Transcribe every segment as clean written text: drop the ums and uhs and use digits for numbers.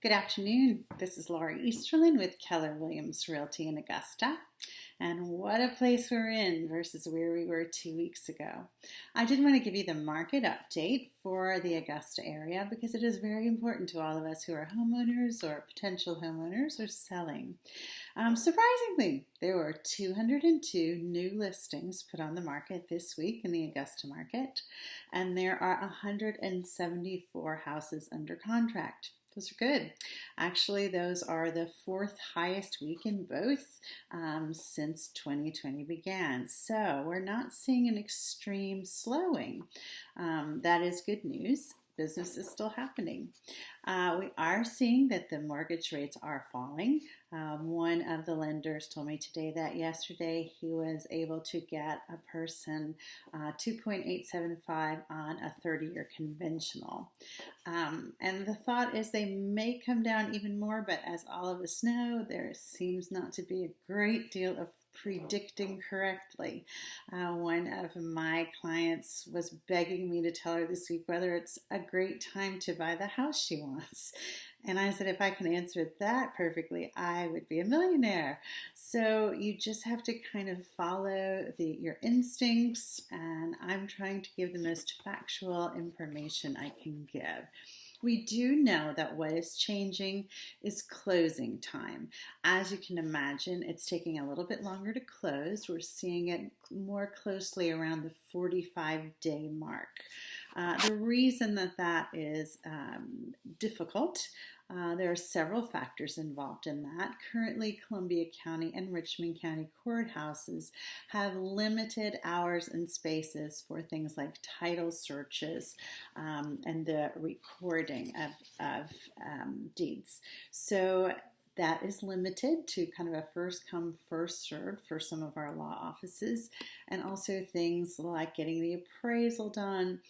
Good afternoon. This is Laurie Easterlin with Keller Williams Realty in Augusta. And what a place we're in versus where we were 2 weeks ago. I did want to give you the market update for the Augusta area because it is very important to all of us who are homeowners or potential homeowners or selling. Surprisingly, there were 202 new listings put on the market this week in the Augusta market, and there are 174 houses under contract. Those are good. Actually, those are the fourth highest week in both since 2020 began. So we're not seeing an extreme slowing. That is good news. Business is still happening. We are seeing that the mortgage rates are falling. One of the lenders told me today that yesterday he was able to get a person 2.875 on a 30-year conventional. And the thought is they may come down even more, but as all of us know, there seems not to be a great deal of predicting correctly. One of my clients was begging me to tell her this week whether it's a great time to buy the house she wants. And I said, if I can answer that perfectly, I would be a millionaire. So you just have to kind of follow your instincts, and I'm trying to give the most factual information I can give. We do know that what is changing is closing time. As you can imagine, it's taking a little bit longer to close. We're seeing it more closely around the 45-day mark. The reason that is difficult, there are several factors involved in that. Currently, Columbia County and Richmond County courthouses have limited hours and spaces for things like title searches and the recording of deeds. So that is limited to kind of a first come, first served for some of our law offices, and also things like getting the appraisal done.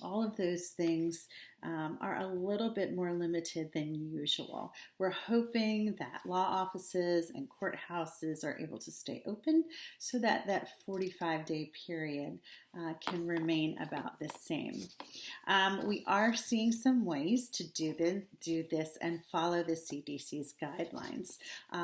All of those things are a little bit more limited than usual. We're hoping that law offices and courthouses are able to stay open so that that 45-day period can remain about the same. We are seeing some ways to do this and follow the CDC's guidelines.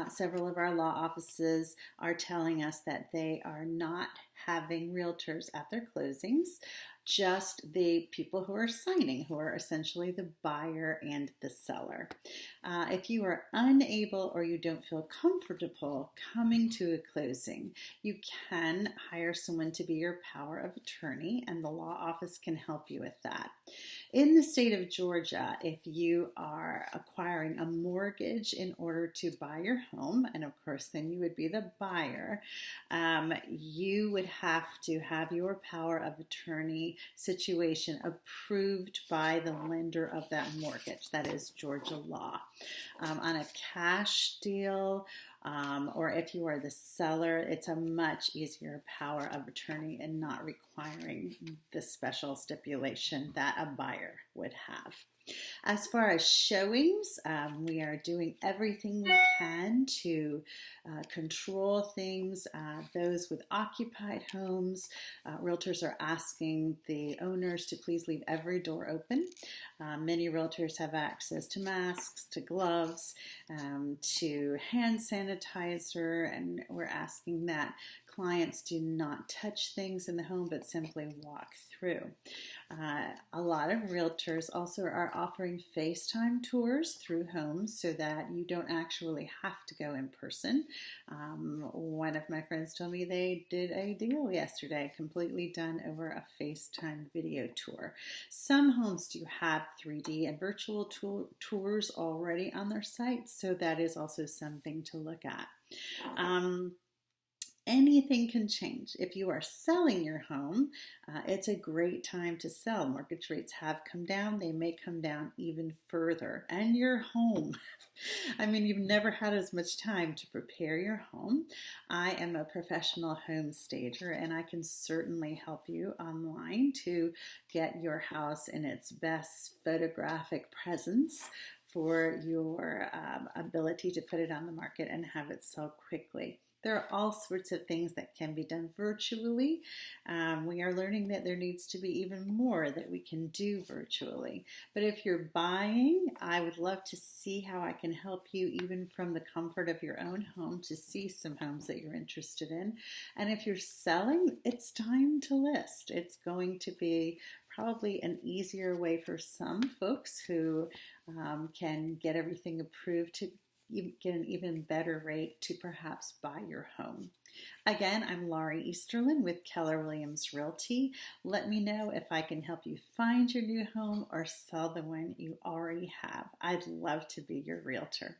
Several of our law offices are telling us that they are not having realtors at their closings, just the people who are signing, who are essentially the buyer and the seller. If you are unable or you don't feel comfortable coming to a closing, you can hire someone to be your power of attorney, and the law office can help you with that. In the state of Georgia, if you are acquiring a mortgage in order to buy your home, and of course then you would be the buyer, you would have to have your power of attorney situation approved by the lender of that mortgage. That is Georgia law. On a cash deal, or if you are the seller, it's a much easier power of attorney and not requiring the special stipulation that a buyer would have. As far as showings, we are doing everything we can to control things. Those with occupied homes, realtors are asking the owners to please leave every door open. Many realtors have access to masks, to gloves, to hand sanitizer, and we're asking that clients do not touch things in the home but simply walk through. A lot of realtors also are offering Facetime tours through homes so that you don't actually have to go in person. One of my friends told me they did a deal yesterday, completely done over a Facetime video tour. Some homes do have 3D and virtual tours already on their site, so that is also something to look at. Anything can change. If you are selling your home, it's a great time to sell. Mortgage rates have come down. They may come down even further. And your home. I mean, you've never had as much time to prepare your home. I am a professional home stager, and I can certainly help you online to get your house in its best photographic presence for your ability to put it on the market and have it sell quickly. There are all sorts of things that can be done virtually. We are learning that there needs to be even more that we can do virtually. But if you're buying, I would love to see how I can help you even from the comfort of your own home to see some homes that you're interested in. And if you're selling, it's time to list. It's going to be probably an easier way for some folks who can get everything approved to get an even better rate to perhaps buy your home. Again, I'm Laurie Easterlin with Keller Williams Realty. Let me know if I can help you find your new home or sell the one you already have. I'd love to be your realtor.